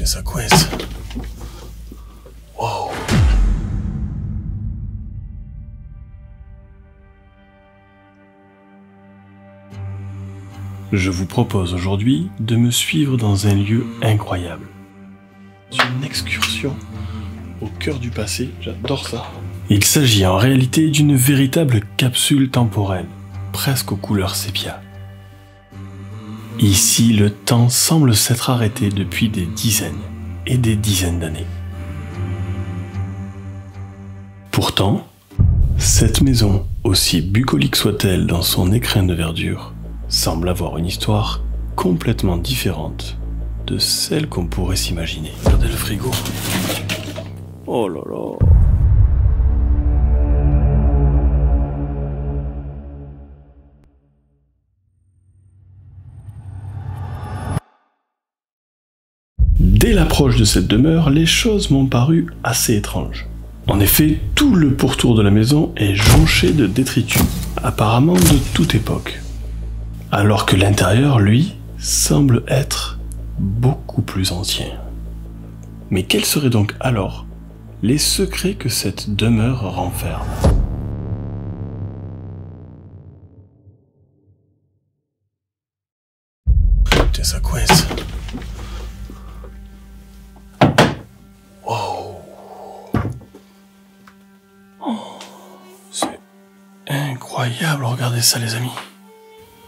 Putain, ça coince. Wow. Je vous propose aujourd'hui de me suivre dans un lieu incroyable. C'est une excursion au cœur du passé, j'adore ça. Il s'agit en réalité d'une véritable capsule temporelle, presque aux couleurs sépia. Ici, le temps semble s'être arrêté depuis des dizaines et des dizaines d'années. Pourtant, cette maison, aussi bucolique soit-elle dans son écrin de verdure, semble avoir une histoire complètement différente de celle qu'on pourrait s'imaginer. Regardez le frigo. Oh là là. Dès l'approche de cette demeure, les choses m'ont paru assez étranges. En effet, tout le pourtour de la maison est jonché de détritus, apparemment de toute époque. Alors que l'intérieur, lui, semble être beaucoup plus ancien. Mais quels seraient donc alors les secrets que cette demeure renferme? Putain, ça coince. Wow. Oh, c'est incroyable, regardez ça les amis.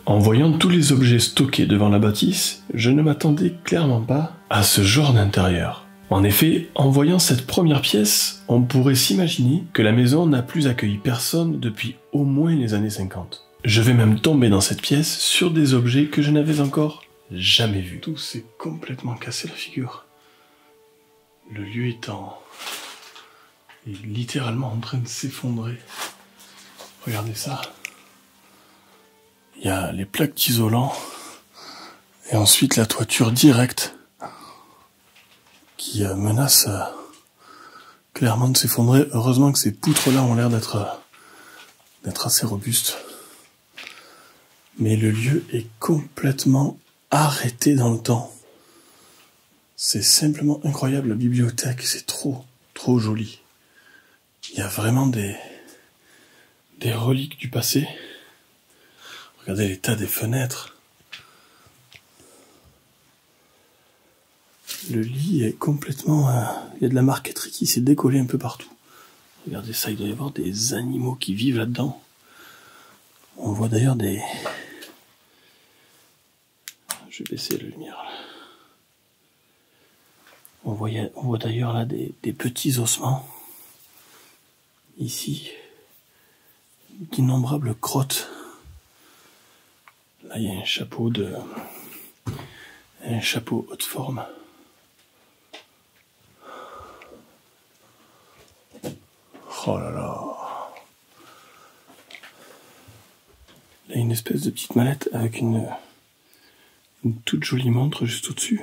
En voyant tous les objets stockés devant la bâtisse, je ne m'attendais clairement pas à ce genre d'intérieur. En effet, en voyant cette première pièce, on pourrait s'imaginer que la maison n'a plus accueilli personne depuis au moins les années 50. Je vais même tomber dans cette pièce sur des objets que je n'avais encore jamais vus. Tout s'est complètement cassé la figure. Le lieu est littéralement en train de s'effondrer. Regardez ça. Il y a les plaques d'isolant et ensuite la toiture directe qui menace clairement de s'effondrer. Heureusement que ces poutres-là ont l'air d'être assez robustes. Mais le lieu est complètement arrêté dans le temps. C'est simplement incroyable, la bibliothèque, c'est trop joli. Il y a vraiment des reliques du passé. Regardez l'état des fenêtres. Le lit est complètement... il y a de la marqueterie qui s'est décollée un peu partout. Regardez ça, il doit y avoir des animaux qui vivent là-dedans. On voit d'ailleurs des... Je vais baisser la lumière là. On voit d'ailleurs là des petits ossements. Ici, d'innombrables crottes. Là, il y a un chapeau haute forme. Oh là là. Là, il y a une espèce de petite mallette avec une toute jolie montre juste au-dessus.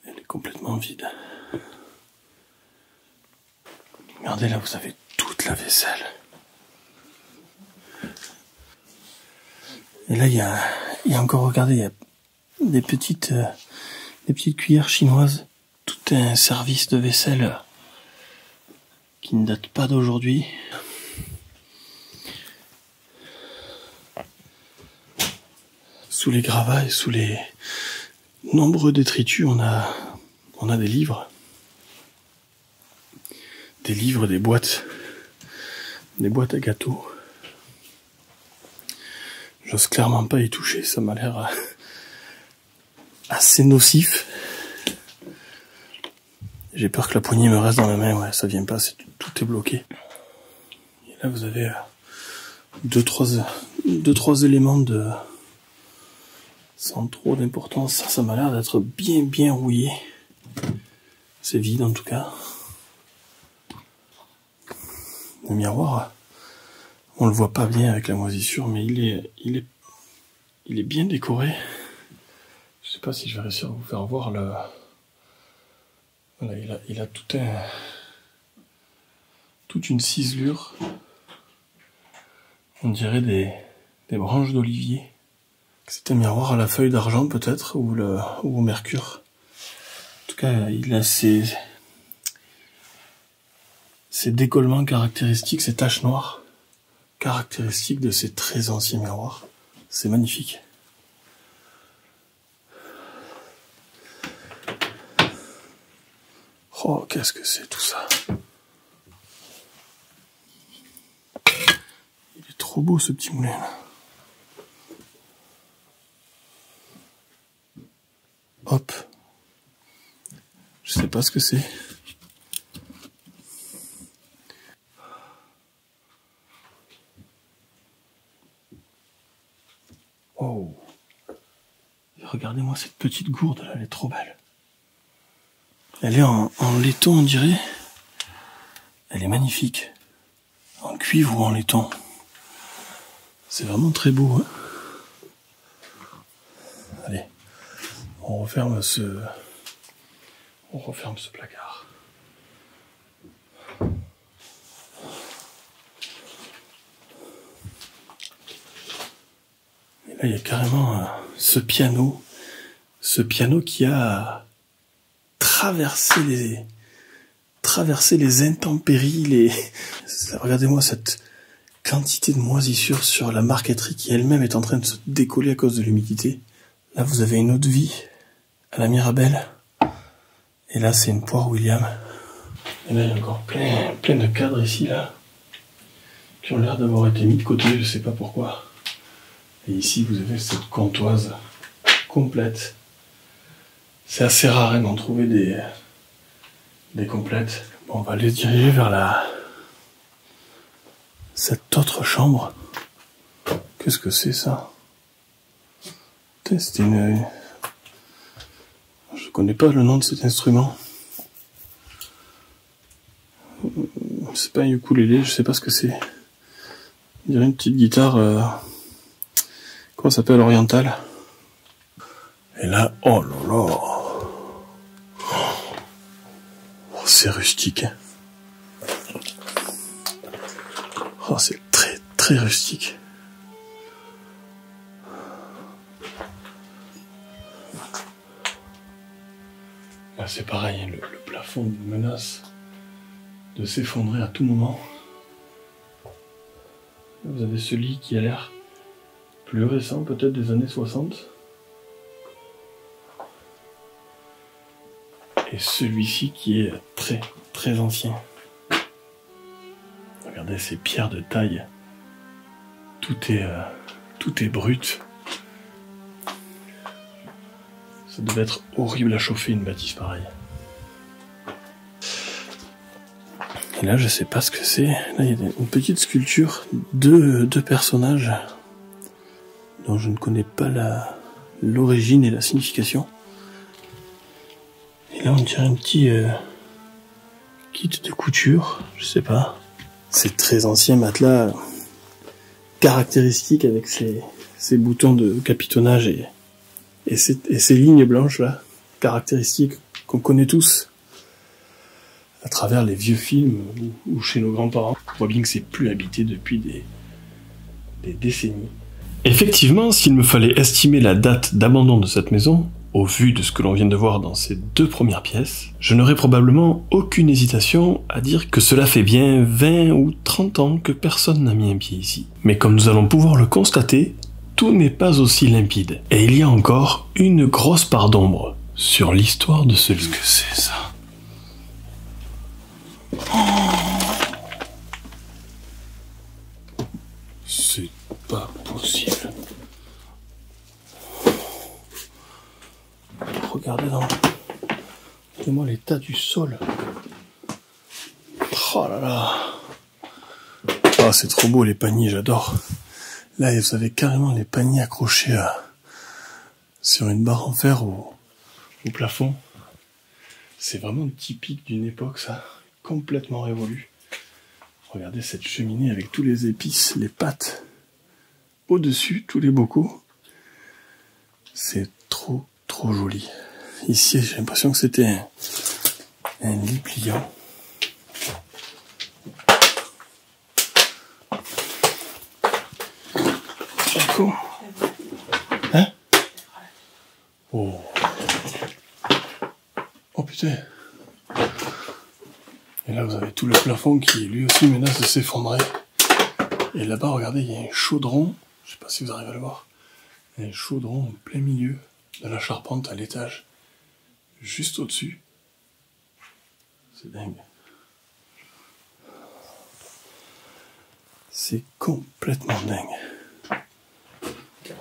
Elle est complètement vide. Regardez là, vous avez toute la vaisselle. Et là, il y a encore, regardez, il y a des petites cuillères chinoises. Tout un service de vaisselle qui ne date pas d'aujourd'hui. Sous les gravats et sous les nombreux détritus, on a des livres. Des livres, des boîtes à gâteaux. J'ose clairement pas y toucher, ça m'a l'air assez nocif. J'ai peur que la poignée me reste dans la main, ouais, ça vient pas, tout est bloqué. Et là vous avez deux, trois éléments sans trop d'importance. Ça m'a l'air d'être bien rouillé. C'est vide en tout cas. Le miroir, on le voit pas bien avec la moisissure, mais il est bien décoré. Je sais pas si je vais réussir à vous faire voir le... Voilà, il a toute une ciselure. On dirait des branches d'olivier. C'est un miroir à la feuille d'argent peut-être, ou au mercure. En tout cas, il a ses décollements caractéristiques, ces taches noires caractéristiques de ces très anciens miroirs. C'est magnifique. Oh, qu'est-ce que c'est tout ça? Il est trop beau ce petit moulin là. Hop. Je sais pas ce que c'est. Oh. Regardez-moi cette petite gourde là, elle est trop belle. Elle est en laiton, on dirait. Elle est magnifique. En cuivre ou en laiton. C'est vraiment très beau, hein. Allez, on referme ce placard. Et là, il y a carrément ce piano qui a traversé les intempéries, regardez-moi cette quantité de moisissures sur la marqueterie qui elle-même est en train de se décoller à cause de l'humidité. Là, vous avez une eau de vie à la Mirabelle. Et là, c'est une poire William. Et là, il y a encore plein de cadres ici, là, qui ont l'air d'avoir été mis de côté, je sais pas pourquoi. Et ici, vous avez cette comptoise complète. C'est assez rare d'en trouver des complètes. Bon, on va aller se diriger vers cette autre chambre. Qu'est-ce que c'est ça? C'était je connais pas le nom de cet instrument. C'est pas un ukulélé, je sais pas ce que c'est. On dirait une petite guitare, comment ça s'appelle, orientale. Et là, oh là là, oh, c'est rustique. Oh, c'est très très rustique. Là, c'est pareil, le plafond menace de s'effondrer à tout moment. Là, vous avez ce lit qui a l'air plus récent, peut-être des années 60. Et celui-ci qui est très très ancien. Regardez ces pierres de taille. Tout est brut. Ça devait être horrible à chauffer une bâtisse pareille. Et là, je sais pas ce que c'est. Là, il y a une petite sculpture, deux personnages dont je ne connais pas l'origine et la signification. Et là, on dirait un petit kit de couture, je sais pas. C'est très ancien matelas caractéristique avec ces boutons de capitonnage et ces lignes blanches là, caractéristiques qu'on connaît tous à travers les vieux films ou chez nos grands-parents. On voit bien que c'est plus habité depuis des décennies. Effectivement, s'il me fallait estimer la date d'abandon de cette maison, au vu de ce que l'on vient de voir dans ces deux premières pièces, je n'aurais probablement aucune hésitation à dire que cela fait bien 20 ou 30 ans que personne n'a mis un pied ici. Mais comme nous allons pouvoir le constater, tout n'est pas aussi limpide. Et il y a encore une grosse part d'ombre sur l'histoire de ce lieu. Qu'est-ce que c'est ça? C'est pas possible. Regardez regardez-moi l'état du sol. Oh là là. Oh, c'est trop beau les paniers, j'adore. Là, vous avez carrément les paniers accrochés sur une barre en fer au plafond. C'est vraiment typique d'une époque, ça. Complètement révolu. Regardez cette cheminée avec tous les épices, les pâtes au-dessus, tous les bocaux. C'est trop joli. Ici, j'ai l'impression que c'était un lit pliant. Jaco. Hein? Oh. Oh putain. Et là vous avez tout le plafond qui lui aussi menace de s'effondrer. Et là-bas regardez, il y a un chaudron, je sais pas si vous arrivez à le voir, un chaudron en plein milieu de la charpente à l'étage, juste au-dessus. C'est dingue. C'est complètement dingue.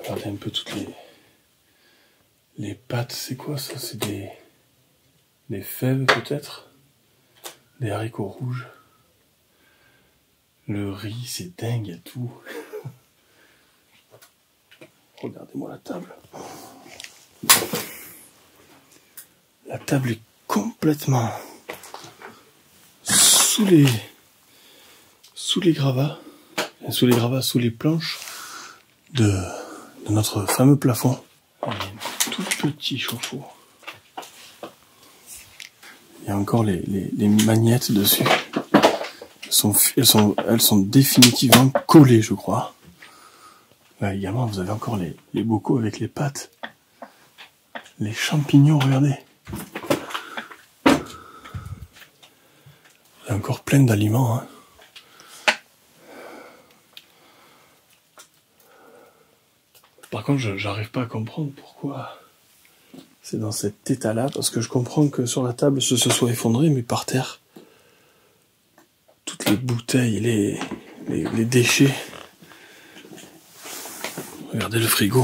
Regardez un peu toutes les pâtes, c'est quoi ça? C'est des fèves peut-être? Des haricots rouges. Le riz, c'est dingue, il y a tout. Regardez-moi la table. La table est complètement sous les gravats, sous les planches de notre fameux plafond. Il y a un tout petit chauffe-eau. Il y a encore les magnettes dessus. Elles sont définitivement collées, je crois. Là également, vous avez encore les bocaux avec les pâtes. Les champignons, regardez. Il y a encore plein d'aliments. Hein. Par contre, j'arrive pas à comprendre pourquoi c'est dans cet état-là, parce que je comprends que sur la table, ce se soit effondré, mais par terre, toutes les bouteilles, les déchets. Regardez le frigo.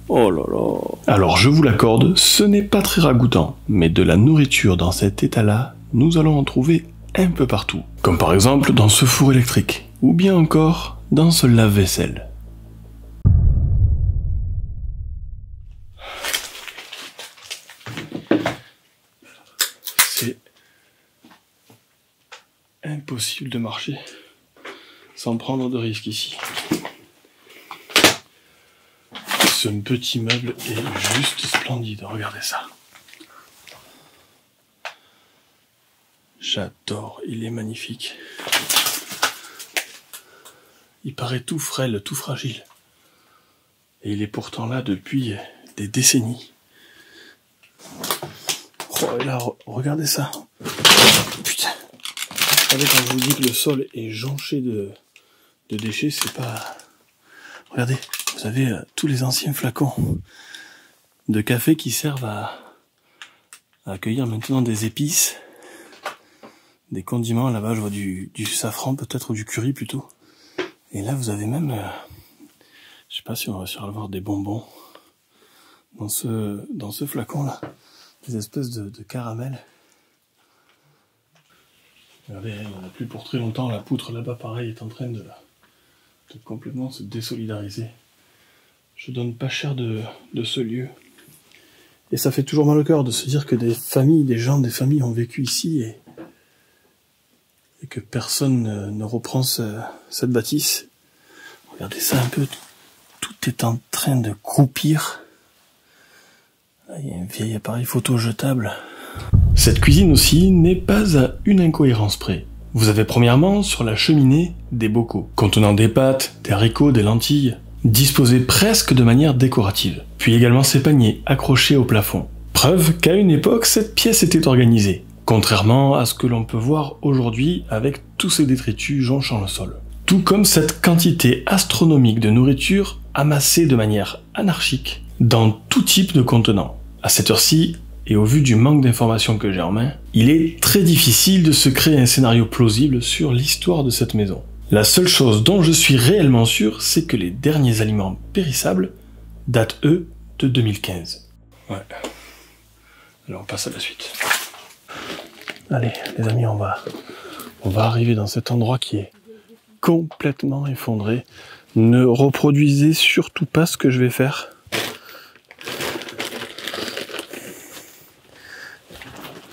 Oh là là. Alors je vous l'accorde, ce n'est pas très ragoûtant, mais de la nourriture dans cet état-là, nous allons en trouver un peu partout. Comme par exemple dans ce four électrique, ou bien encore dans ce lave-vaisselle. C'est impossible de marcher sans prendre de risques ici. Ce petit meuble est juste splendide, regardez ça. J'adore, il est magnifique. Il paraît tout frêle, tout fragile. Et il est pourtant là depuis des décennies. Oh, et là, regardez ça. Putain. Regardez quand je vous dis que le sol est jonché de déchets, c'est pas... Regardez, vous avez tous les anciens flacons de café qui servent à accueillir maintenant des épices, des condiments. Là-bas, je vois du safran peut-être, ou du curry plutôt. Et là, vous avez même, je sais pas si on va réussir à voir, des bonbons dans ce flacon-là. Des espèces de caramel. Regardez, il n'y en a plus pour très longtemps. La poutre là-bas, pareil, est en train de complètement se désolidariser. Je donne pas cher de ce lieu. Et ça fait toujours mal au cœur de se dire que des familles ont vécu ici et que personne ne reprend cette bâtisse. Regardez ça un peu, tout est en train de croupir. Là, il y a un vieil appareil photo jetable. Cette cuisine aussi n'est pas à une incohérence près. Vous avez premièrement sur la cheminée des bocaux, contenant des pâtes, des haricots, des lentilles, disposés presque de manière décorative. Puis également ces paniers accrochés au plafond. Preuve qu'à une époque, cette pièce était organisée, contrairement à ce que l'on peut voir aujourd'hui avec tous ces détritus jonchant le sol. Tout comme cette quantité astronomique de nourriture amassée de manière anarchique dans tout type de contenant. À cette heure-ci, et au vu du manque d'informations que j'ai en main, il est très difficile de se créer un scénario plausible sur l'histoire de cette maison. La seule chose dont je suis réellement sûr, c'est que les derniers aliments périssables datent, eux, de 2015. Ouais. Alors on passe à la suite. Allez, les amis, on va arriver dans cet endroit qui est complètement effondré. Ne reproduisez surtout pas ce que je vais faire.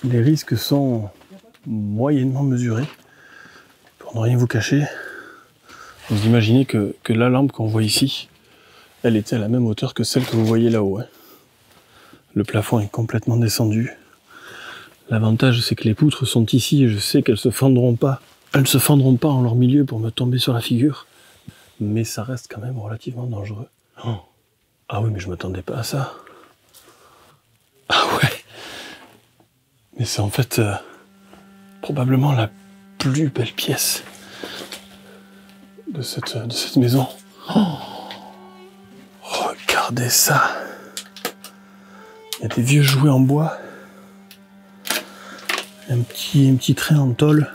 Les risques sont moyennement mesurés. Pour ne rien vous cacher, vous imaginez que la lampe qu'on voit ici, elle était à la même hauteur que celle que vous voyez là-haut. Hein. Le plafond est complètement descendu. L'avantage, c'est que les poutres sont ici et je sais qu'elles se fendront pas. Elles ne se fendront pas en leur milieu pour me tomber sur la figure. Mais ça reste quand même relativement dangereux. Oh. Ah oui, mais je m'attendais pas à ça. Ah ouais. Mais c'est en fait probablement la plus belle pièce de cette maison. Oh, regardez ça. Il y a des vieux jouets en bois. Un petit trait en tôle.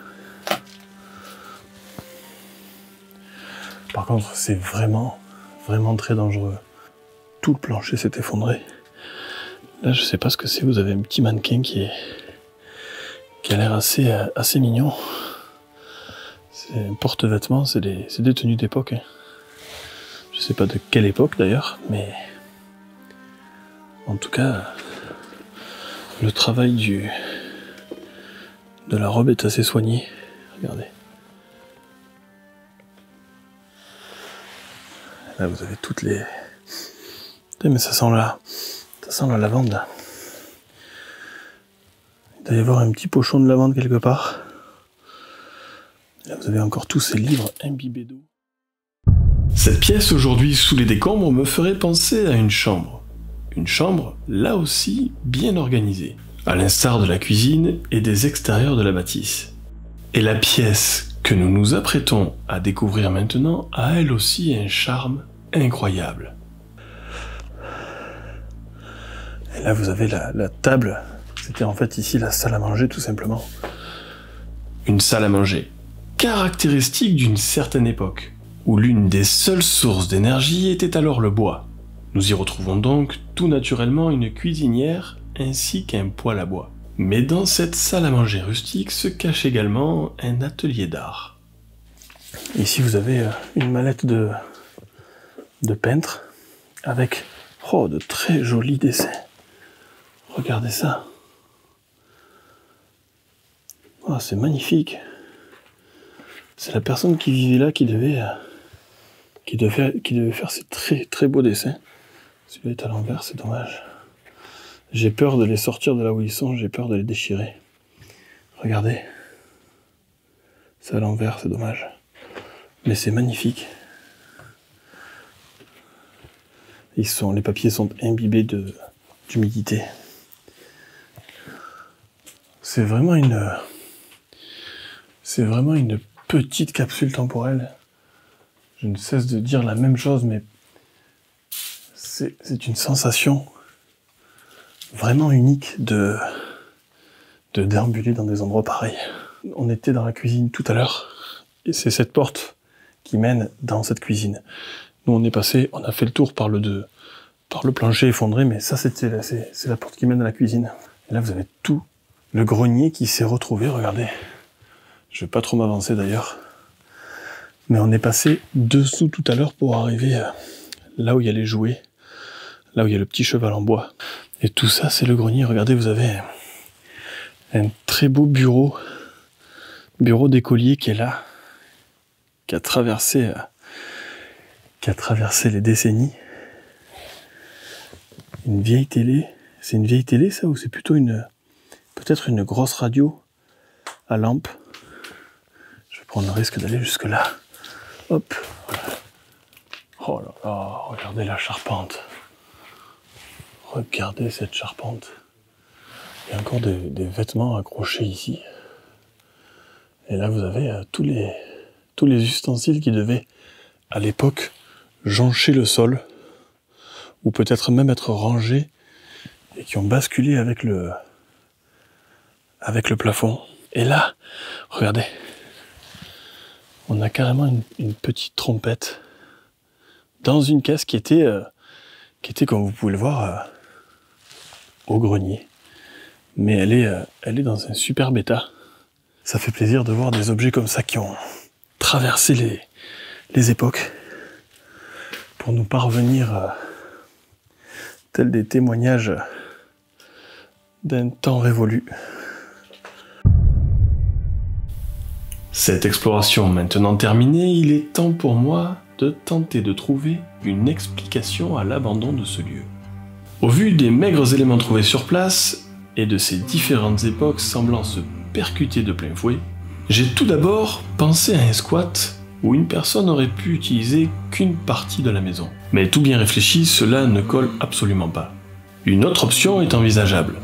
Par contre, c'est vraiment très dangereux. Tout le plancher s'est effondré. Là, je sais pas ce que c'est. Vous avez un petit mannequin qui a l'air assez mignon. C'est un porte-vêtements, c'est des tenues d'époque. Hein. Je sais pas de quelle époque d'ailleurs, mais en tout cas, le travail de la robe est assez soigné. Regardez. Là, vous avez toutes les... Mais ça sent la lavande. Il doit y avoir un petit pochon de lavande quelque part. Là, vous avez encore tous ces livres imbibés d'eau. Cette pièce, aujourd'hui sous les décombres, me ferait penser à une chambre. Une chambre, là aussi, bien organisée, à l'instar de la cuisine et des extérieurs de la bâtisse. Et la pièce que nous nous apprêtons à découvrir maintenant a elle aussi un charme incroyable. Et là, vous avez la table. C'était en fait ici la salle à manger, tout simplement. Une salle à manger caractéristique d'une certaine époque, où l'une des seules sources d'énergie était alors le bois. Nous y retrouvons donc tout naturellement une cuisinière ainsi qu'un poêle à bois. Mais dans cette salle à manger rustique se cache également un atelier d'art. Ici vous avez une mallette de peintre avec de très jolis dessins. Regardez ça. Oh, c'est magnifique. C'est la personne qui vivait là qui devait faire ces très beaux dessins. Celui-là est à l'envers, c'est dommage. J'ai peur de les sortir de là où ils sont, j'ai peur de les déchirer. Regardez. C'est à l'envers, c'est dommage. Mais c'est magnifique. Les papiers sont imbibés d'humidité. C'est vraiment une petite capsule temporelle. Je ne cesse de dire la même chose, mais c'est une sensation vraiment unique de déambuler dans des endroits pareils. On était dans la cuisine tout à l'heure, et c'est cette porte qui mène dans cette cuisine. Nous on est passé, on a fait le tour par le plancher effondré, mais ça c'est la porte qui mène à la cuisine. Et là vous avez tout le grenier qui s'est retrouvé, regardez. Je vais pas trop m'avancer d'ailleurs. Mais on est passé dessous tout à l'heure pour arriver là où il y a les jouets, là où il y a le petit cheval en bois. Et tout ça, c'est le grenier. Regardez, vous avez un très beau bureau d'écolier qui est là, qui a traversé les décennies. Une vieille télé. C'est une vieille télé, ça, ou c'est plutôt peut-être une grosse radio à lampe. Je vais prendre le risque d'aller jusque là. Hop. Oh là là, regardez la charpente. Regardez cette charpente. Il y a encore des vêtements accrochés ici. Et là, vous avez tous les ustensiles qui devaient, à l'époque, joncher le sol, ou peut-être même être rangés, et qui ont basculé avec le plafond. Et là, regardez, on a carrément une petite trompette dans une caisse qui était, comme vous pouvez le voir, au grenier. Mais elle est dans un superbe état. Ça fait plaisir de voir des objets comme ça qui ont traversé les époques pour nous parvenir tels des témoignages d'un temps révolu. Cette exploration maintenant terminée, il est temps pour moi de tenter de trouver une explication à l'abandon de ce lieu. Au vu des maigres éléments trouvés sur place, et de ces différentes époques semblant se percuter de plein fouet, j'ai tout d'abord pensé à un squat où une personne aurait pu utiliser qu'une partie de la maison. Mais tout bien réfléchi, cela ne colle absolument pas. Une autre option est envisageable.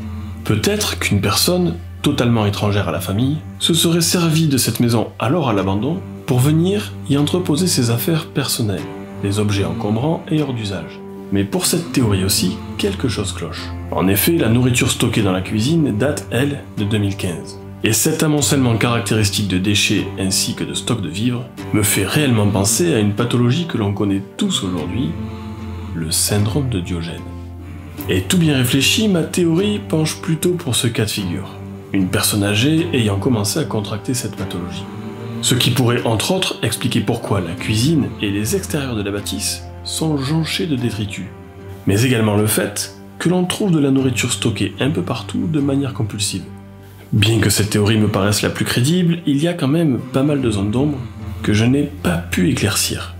Peut-être qu'une personne, totalement étrangère à la famille, se serait servie de cette maison alors à l'abandon pour venir y entreposer ses affaires personnelles, des objets encombrants et hors d'usage. Mais pour cette théorie aussi, quelque chose cloche. En effet, la nourriture stockée dans la cuisine date, elle, de 2015. Et cet amoncellement caractéristique de déchets ainsi que de stocks de vivres me fait réellement penser à une pathologie que l'on connaît tous aujourd'hui, le syndrome de Diogène. Et tout bien réfléchi, ma théorie penche plutôt pour ce cas de figure. Une personne âgée ayant commencé à contracter cette pathologie. Ce qui pourrait entre autres expliquer pourquoi la cuisine et les extérieurs de la bâtisse sont jonchés de détritus. Mais également le fait que l'on trouve de la nourriture stockée un peu partout de manière compulsive. Bien que cette théorie me paraisse la plus crédible, il y a quand même pas mal de zones d'ombre que je n'ai pas pu éclaircir.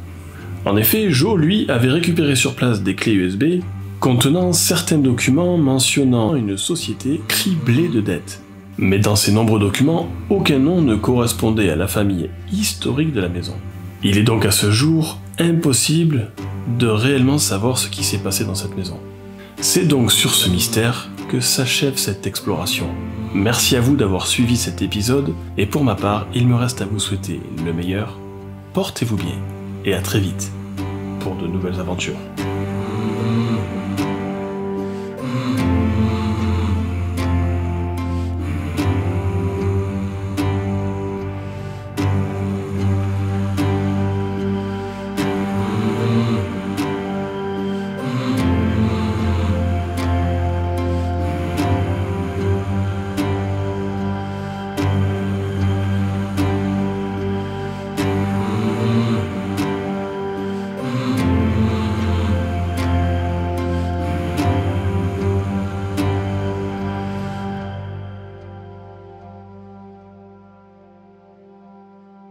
En effet, Joe, lui, avait récupéré sur place des clés USB contenant certains documents mentionnant une société criblée de dettes. Mais dans ces nombreux documents, aucun nom ne correspondait à la famille historique de la maison. Il est donc à ce jour impossible de réellement savoir ce qui s'est passé dans cette maison. C'est donc sur ce mystère que s'achève cette exploration. Merci à vous d'avoir suivi cet épisode, et pour ma part, il me reste à vous souhaiter le meilleur. Portez-vous bien, et à très vite pour de nouvelles aventures.